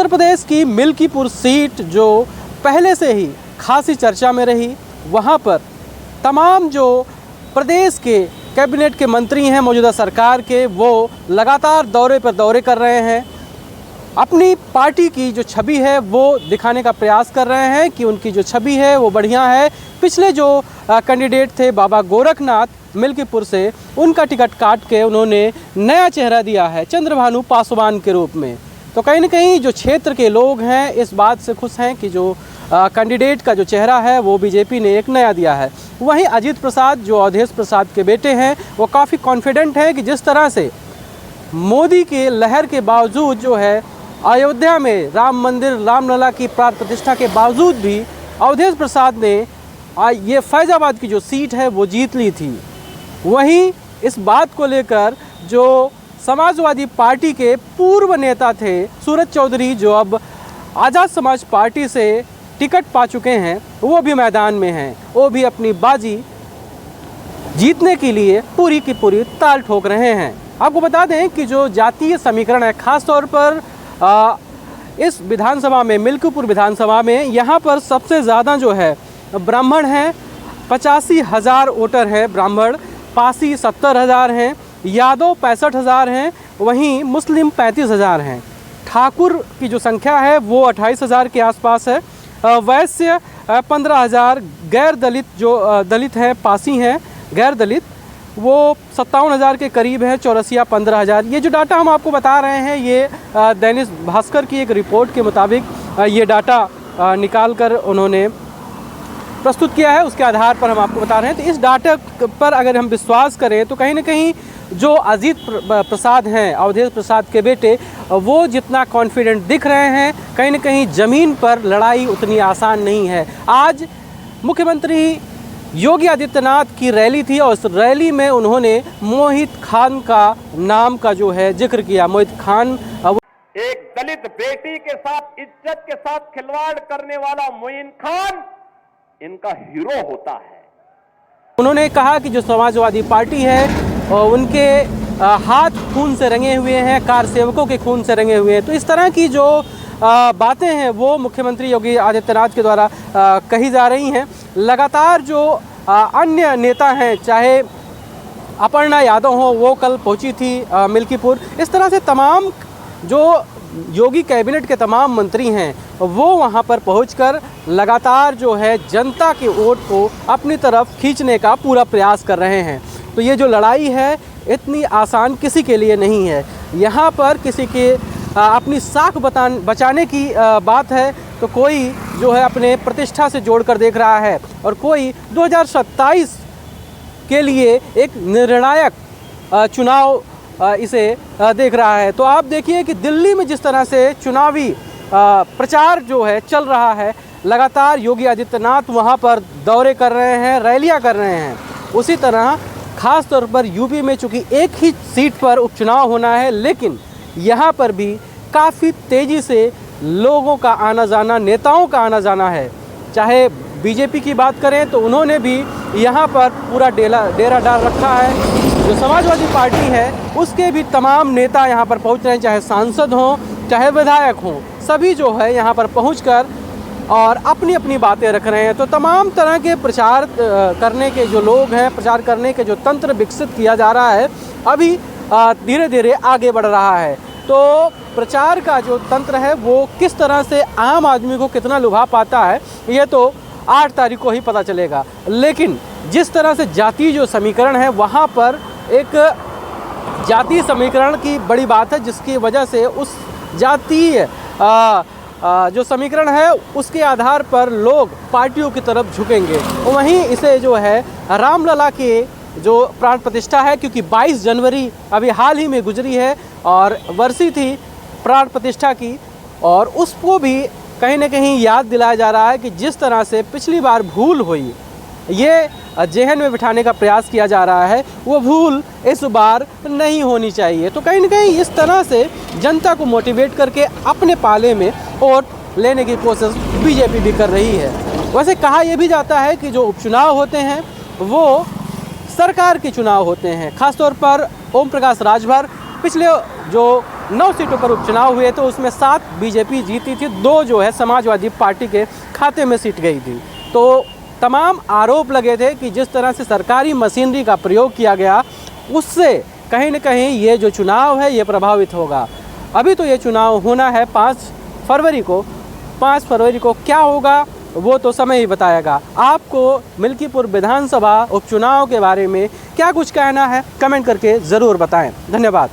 उत्तर प्रदेश की मिल्कीपुर सीट जो पहले से ही खासी चर्चा में रही, वहाँ पर तमाम जो प्रदेश के कैबिनेट के मंत्री हैं मौजूदा सरकार के, वो लगातार दौरे पर दौरे कर रहे हैं। अपनी पार्टी की जो छवि है वो दिखाने का प्रयास कर रहे हैं कि उनकी जो छवि है वो बढ़िया है। पिछले जो कैंडिडेट थे बाबा गोरखनाथ मिल्कीपुर से, उनका टिकट काट के उन्होंने नया चेहरा दिया है चंद्रभानु पासवान के रूप में। तो कहीं ना कहीं जो क्षेत्र के लोग हैं इस बात से खुश हैं कि जो कैंडिडेट का जो चेहरा है वो बीजेपी ने एक नया दिया है। वहीं अजीत प्रसाद जो अवधेश प्रसाद के बेटे हैं वो काफ़ी कॉन्फिडेंट हैं कि जिस तरह से मोदी के लहर के बावजूद जो है अयोध्या में राम मंदिर रामलला की प्राण प्रतिष्ठा के बावजूद भी अवधेश प्रसाद ने ये फैज़ाबाद की जो सीट है वो जीत ली थी। वहीं इस बात को लेकर जो समाजवादी पार्टी के पूर्व नेता थे सूरज चौधरी, जो अब आज़ाद समाज पार्टी से टिकट पा चुके हैं, वो भी मैदान में हैं। वो भी अपनी बाजी जीतने के लिए पूरी की पूरी ताल ठोक रहे हैं। आपको बता दें कि जो जातीय समीकरण है, ख़ास तौर पर इस विधानसभा में, मिल्कीपुर विधानसभा में, यहाँ पर सबसे ज़्यादा जो है ब्राह्मण हैं। 85,000 वोटर हैं ब्राह्मण, पासी 70,000 हैं, यादव 65,000 हैं, वहीं मुस्लिम 35,000 हैं। ठाकुर की जो संख्या है वो 28,000 के आसपास है। वैश्य 15,000, गैर दलित जो दलित हैं, पासी हैं गैर दलित, वो 57,000 के करीब है। चौरसिया 15,000। ये जो डाटा हम आपको बता रहे हैं ये दैनिक भास्कर की एक रिपोर्ट के मुताबिक ये डाटा निकाल कर उन्होंने प्रस्तुत किया है, उसके आधार पर हम आपको बता रहे हैं। तो इस डाटा पर अगर हम विश्वास करें तो कहीं ना कहीं जो अजीत प्रसाद हैं, अवधेश प्रसाद के बेटे, वो जितना कॉन्फिडेंट दिख रहे हैं, कहीं ना कहीं ज़मीन पर लड़ाई उतनी आसान नहीं है। आज मुख्यमंत्री योगी आदित्यनाथ की रैली थी और उस रैली में उन्होंने मोहित खान का नाम का जो है जिक्र किया। मोहित खान एक दलित बेटी के साथ, इज्जत के साथ खिलवाड़ करने वाला मोहित खान इनका हीरो होता है। उन्होंने कहा कि जो समाजवादी पार्टी है उनके हाथ खून से रंगे हुए हैं, कार सेवकों के खून से रंगे हुए हैं। तो इस तरह की जो बातें हैं वो मुख्यमंत्री योगी आदित्यनाथ के द्वारा कही जा रही हैं। लगातार जो अन्य नेता हैं, चाहे अपर्णा यादव हो, वो कल पहुंची थी मिल्कीपुर। इस तरह से तमाम जो योगी कैबिनेट के तमाम मंत्री हैं वो वहां पर पहुंचकर लगातार जो है जनता के वोट को अपनी तरफ खींचने का पूरा प्रयास कर रहे हैं। तो ये जो लड़ाई है इतनी आसान किसी के लिए नहीं है। यहाँ पर किसी के अपनी साख बचाने की बात है तो कोई जो है अपने प्रतिष्ठा से जोड़कर देख रहा है, और कोई 2027 के लिए एक निर्णायक चुनाव इसे देख रहा है। तो आप देखिए कि दिल्ली में जिस तरह से चुनावी प्रचार जो है चल रहा है, लगातार योगी आदित्यनाथ वहाँ पर दौरे कर रहे हैं, रैलियाँ कर रहे हैं। उसी तरह ख़ास तौर पर यूपी में चूँकि एक ही सीट पर उपचुनाव होना है, लेकिन यहाँ पर भी काफ़ी तेज़ी से लोगों का आना जाना, नेताओं का आना जाना है। चाहे बीजेपी की बात करें तो उन्होंने भी यहाँ पर पूरा डेरा डाल रखा है। जो समाजवादी पार्टी है उसके भी तमाम नेता यहाँ पर पहुँच रहे हैं, चाहे सांसद हों चाहे विधायक हों, सभी जो है यहाँ पर पहुँचकर और अपनी अपनी बातें रख रहे हैं। तो तमाम तरह के प्रचार करने के जो लोग हैं, प्रचार करने के जो तंत्र विकसित किया जा रहा है, अभी धीरे धीरे आगे बढ़ रहा है। तो प्रचार का जो तंत्र है वो किस तरह से आम आदमी को कितना लुभा पाता है ये तो 8 तारीख को ही पता चलेगा। लेकिन जिस तरह से जातीय जो समीकरण है, वहाँ पर एक जातीय समीकरण की बड़ी बात है, जिसकी वजह से उस जातीय जो समीकरण है उसके आधार पर लोग पार्टियों की तरफ झुकेंगे। वहीं इसे जो है रामलला के जो प्राण प्रतिष्ठा है, क्योंकि 22 जनवरी अभी हाल ही में गुजरी है और वर्षी थी प्राण प्रतिष्ठा की, और उसको भी कहीं ना कहीं याद दिलाया जा रहा है कि जिस तरह से पिछली बार भूल हुई, ये जेहन में बिठाने का प्रयास किया जा रहा है, वो भूल इस बार नहीं होनी चाहिए। तो कहीं ना कहीं इस तरह से जनता को मोटिवेट करके अपने पाले में वोट लेने की कोशिश बीजेपी भी कर रही है। वैसे कहा यह भी जाता है कि जो उपचुनाव होते हैं वो सरकार के चुनाव होते हैं। खासतौर पर ओम प्रकाश राजभर पिछले जो 9 सीटों पर उपचुनाव हुए तो उसमें 7 बीजेपी जीती थी, 2 जो है समाजवादी पार्टी के खाते में सीट गई थी। तो तमाम आरोप लगे थे कि जिस तरह से सरकारी मशीनरी का प्रयोग किया गया उससे कहीं न कहीं ये जो चुनाव है ये प्रभावित होगा। अभी तो ये चुनाव होना है 5 फरवरी को। 5 फरवरी को क्या होगा वो तो समय ही बताएगा। आपको मिल्कीपुर विधानसभा उपचुनाव के बारे में क्या कुछ कहना है, कमेंट करके ज़रूर बताएं। धन्यवाद।